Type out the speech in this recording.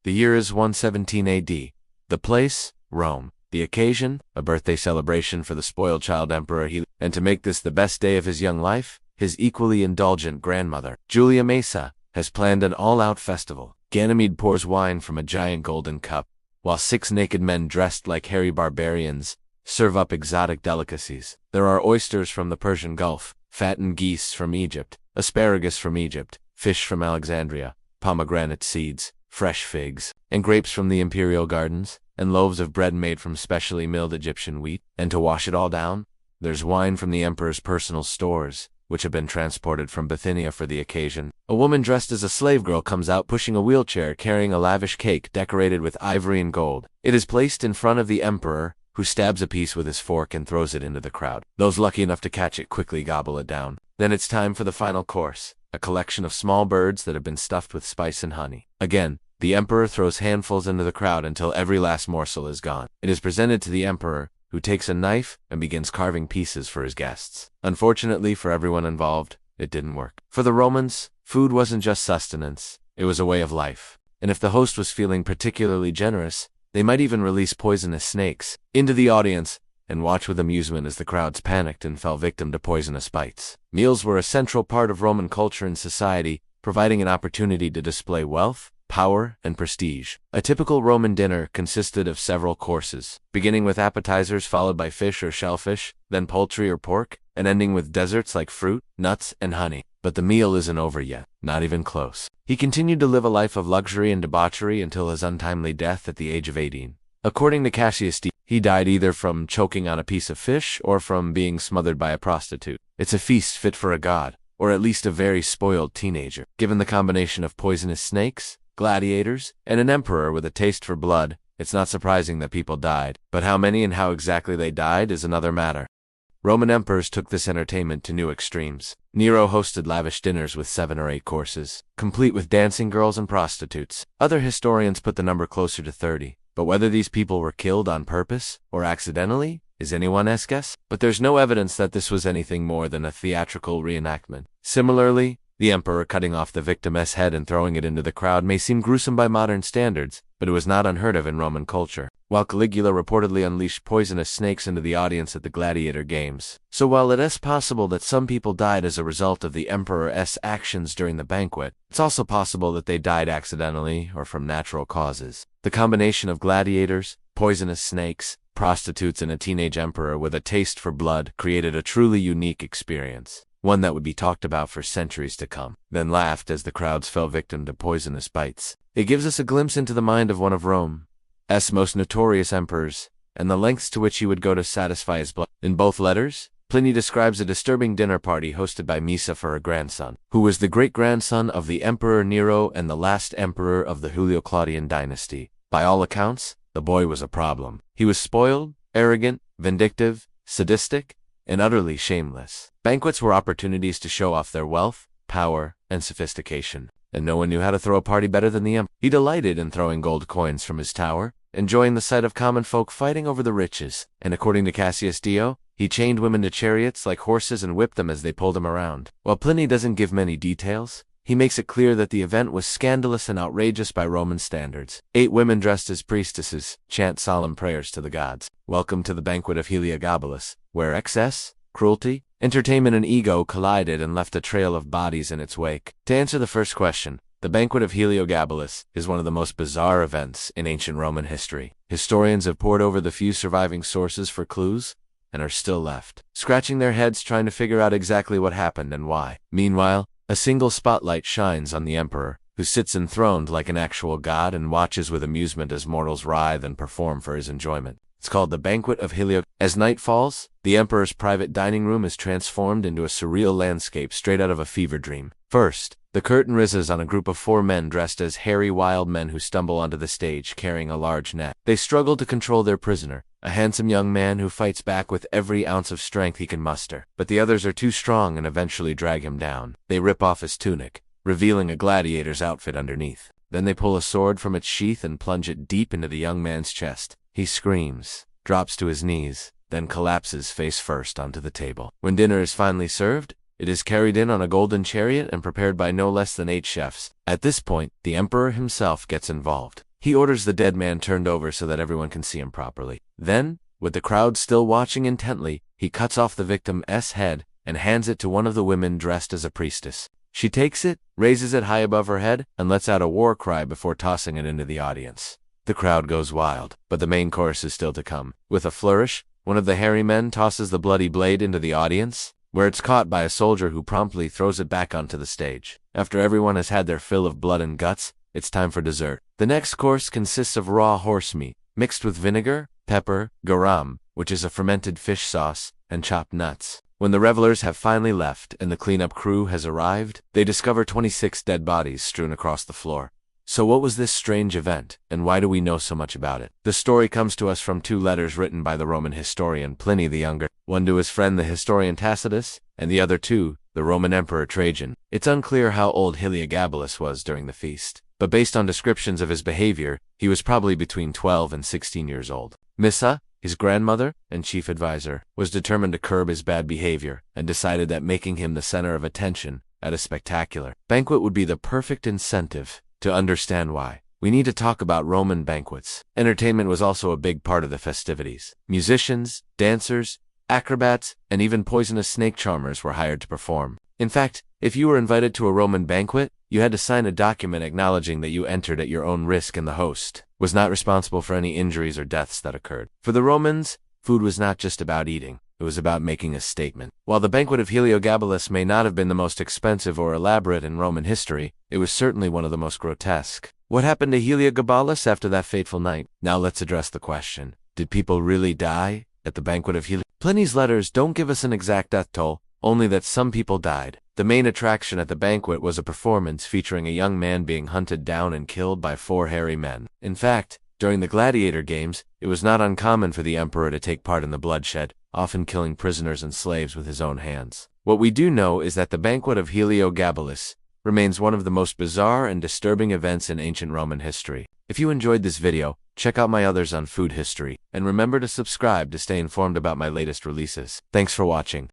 The year is 117 AD. The place, Rome. The occasion, a birthday celebration for the spoiled child Emperor Heliogabalus. And to make this the best day of his young life, his equally indulgent grandmother, Julia Mesa, has planned an all-out festival. Ganymede pours wine from a giant golden cup, while 6 naked men dressed like hairy barbarians serve up exotic delicacies. There are oysters from the Persian Gulf, fattened geese from Egypt, asparagus from Egypt, fish from Alexandria, pomegranate seeds, fresh figs, and grapes from the imperial gardens, and loaves of bread made from specially milled Egyptian wheat. And to wash it all down, there's wine from the emperor's personal stores, which have been transported from Bithynia for the occasion. A woman dressed as a slave girl comes out pushing a wheelchair carrying a lavish cake decorated with ivory and gold. It is placed in front of the emperor, who stabs a piece with his fork and throws it into the crowd. Those lucky enough to catch it quickly gobble it down. Then it's time for the final course, a collection of small birds that have been stuffed with spice and honey. Again, the emperor throws handfuls into the crowd until every last morsel is gone. It is presented to the emperor, who takes a knife and begins carving pieces for his guests. Unfortunately for everyone involved, it didn't work. For the Romans, food wasn't just sustenance, it was a way of life. And if the host was feeling particularly generous, they might even release poisonous snakes into the audience and watch with amusement as the crowds panicked and fell victim to poisonous bites. Meals were a central part of Roman culture and society, providing an opportunity to display wealth, power, and prestige. A typical Roman dinner consisted of several courses, beginning with appetizers followed by fish or shellfish, then poultry or pork, and ending with desserts like fruit, nuts, and honey. But the meal isn't over yet, not even close. He continued to live a life of luxury and debauchery until his untimely death at the age of 18. According to Cassius Dio, he died either from choking on a piece of fish or from being smothered by a prostitute. It's a feast fit for a god, or at least a very spoiled teenager. Given the combination of poisonous snakes, gladiators, and an emperor with a taste for blood, it's not surprising that people died. But how many and how exactly they died is another matter. Roman emperors took this entertainment to new extremes. Nero hosted lavish dinners with 7 or 8 courses, complete with dancing girls and prostitutes. Other historians put the number closer to 30. But whether these people were killed on purpose or accidentally is anyone's guess. But there's no evidence that this was anything more than a theatrical reenactment. Similarly, the emperor cutting off the victim's head and throwing it into the crowd may seem gruesome by modern standards, but it was not unheard of in Roman culture, while Caligula reportedly unleashed poisonous snakes into the audience at the gladiator games. So while it is possible that some people died as a result of the emperor's actions during the banquet, it's also possible that they died accidentally or from natural causes. The combination of gladiators, poisonous snakes, prostitutes, and a teenage emperor with a taste for blood created a truly unique experience, one that would be talked about for centuries to come, then laughed as the crowds fell victim to poisonous bites. It gives us a glimpse into the mind of one of Rome's most notorious emperors, and the lengths to which he would go to satisfy his blood. In both letters, Pliny describes a disturbing dinner party hosted by Mesa for her grandson, who was the great-grandson of the Emperor Nero and the last emperor of the Julio-Claudian dynasty. By all accounts, the boy was a problem. He was spoiled, arrogant, vindictive, sadistic, and utterly shameless. Banquets were opportunities to show off their wealth, power, and sophistication, and no one knew how to throw a party better than the emperor. He delighted in throwing gold coins from his tower, enjoying the sight of common folk fighting over the riches, and according to Cassius Dio, he chained women to chariots like horses and whipped them as they pulled him around. While Pliny doesn't give many details, he makes it clear that the event was scandalous and outrageous by Roman standards. 8 women dressed as priestesses chant solemn prayers to the gods. Welcome to the Banquet of Heliogabalus, where excess, cruelty, entertainment, and ego collided and left a trail of bodies in its wake. To answer the first question, the Banquet of Heliogabalus is one of the most bizarre events in ancient Roman history. Historians have pored over the few surviving sources for clues, and are still left scratching their heads trying to figure out exactly what happened and why. Meanwhile, a single spotlight shines on the emperor, who sits enthroned like an actual god and watches with amusement as mortals writhe and perform for his enjoyment. It's called the Banquet of Heliogabalus. As night falls, the emperor's private dining room is transformed into a surreal landscape straight out of a fever dream. First, the curtain rises on a group of 4 men dressed as hairy wild men who stumble onto the stage carrying a large net. They struggle to control their prisoner, a handsome young man who fights back with every ounce of strength he can muster. But the others are too strong and eventually drag him down. They rip off his tunic, revealing a gladiator's outfit underneath. Then they pull a sword from its sheath and plunge it deep into the young man's chest. He screams, drops to his knees, then collapses face first onto the table. When dinner is finally served, it is carried in on a golden chariot and prepared by no less than 8 chefs. At this point, the emperor himself gets involved. He orders the dead man turned over so that everyone can see him properly. Then, with the crowd still watching intently, he cuts off the victim's head and hands it to one of the women dressed as a priestess. She takes it, raises it high above her head, and lets out a war cry before tossing it into the audience. The crowd goes wild, but the main chorus is still to come. With a flourish, one of the hairy men tosses the bloody blade into the audience, where it's caught by a soldier who promptly throws it back onto the stage. After everyone has had their fill of blood and guts, it's time for dessert. The next course consists of raw horse meat, mixed with vinegar, pepper, garam, which is a fermented fish sauce, and chopped nuts. When the revelers have finally left and the cleanup crew has arrived, they discover 26 dead bodies strewn across the floor. So what was this strange event, and why do we know so much about it? The story comes to us from 2 letters written by the Roman historian Pliny the Younger, one to his friend the historian Tacitus, and the other to the Roman Emperor Trajan. It's unclear how old Heliogabalus was during the feast, but based on descriptions of his behavior, he was probably between 12 and 16 years old. Missa, his grandmother and chief advisor, was determined to curb his bad behavior and decided that making him the center of attention at a spectacular banquet would be the perfect incentive. To understand why, we need to talk about Roman banquets. Entertainment was also a big part of the festivities. Musicians, dancers, acrobats, and even poisonous snake charmers were hired to perform. In fact, if you were invited to a Roman banquet, you had to sign a document acknowledging that you entered at your own risk and the host was not responsible for any injuries or deaths that occurred. For the Romans, food was not just about eating. It was about making a statement. While the Banquet of Heliogabalus may not have been the most expensive or elaborate in Roman history, it was certainly one of the most grotesque. What happened to Heliogabalus after that fateful night? Now let's address the question. Did people really die at the Banquet of Heliogabalus? Pliny's letters don't give us an exact death toll, only that some people died. The main attraction at the banquet was a performance featuring a young man being hunted down and killed by 4 hairy men. In fact, during the gladiator games, it was not uncommon for the emperor to take part in the bloodshed, often killing prisoners and slaves with his own hands. What we do know is that the Banquet of Heliogabalus remains one of the most bizarre and disturbing events in ancient Roman history. If you enjoyed this video, check out my others on food history, and remember to subscribe to stay informed about my latest releases. Thanks for watching.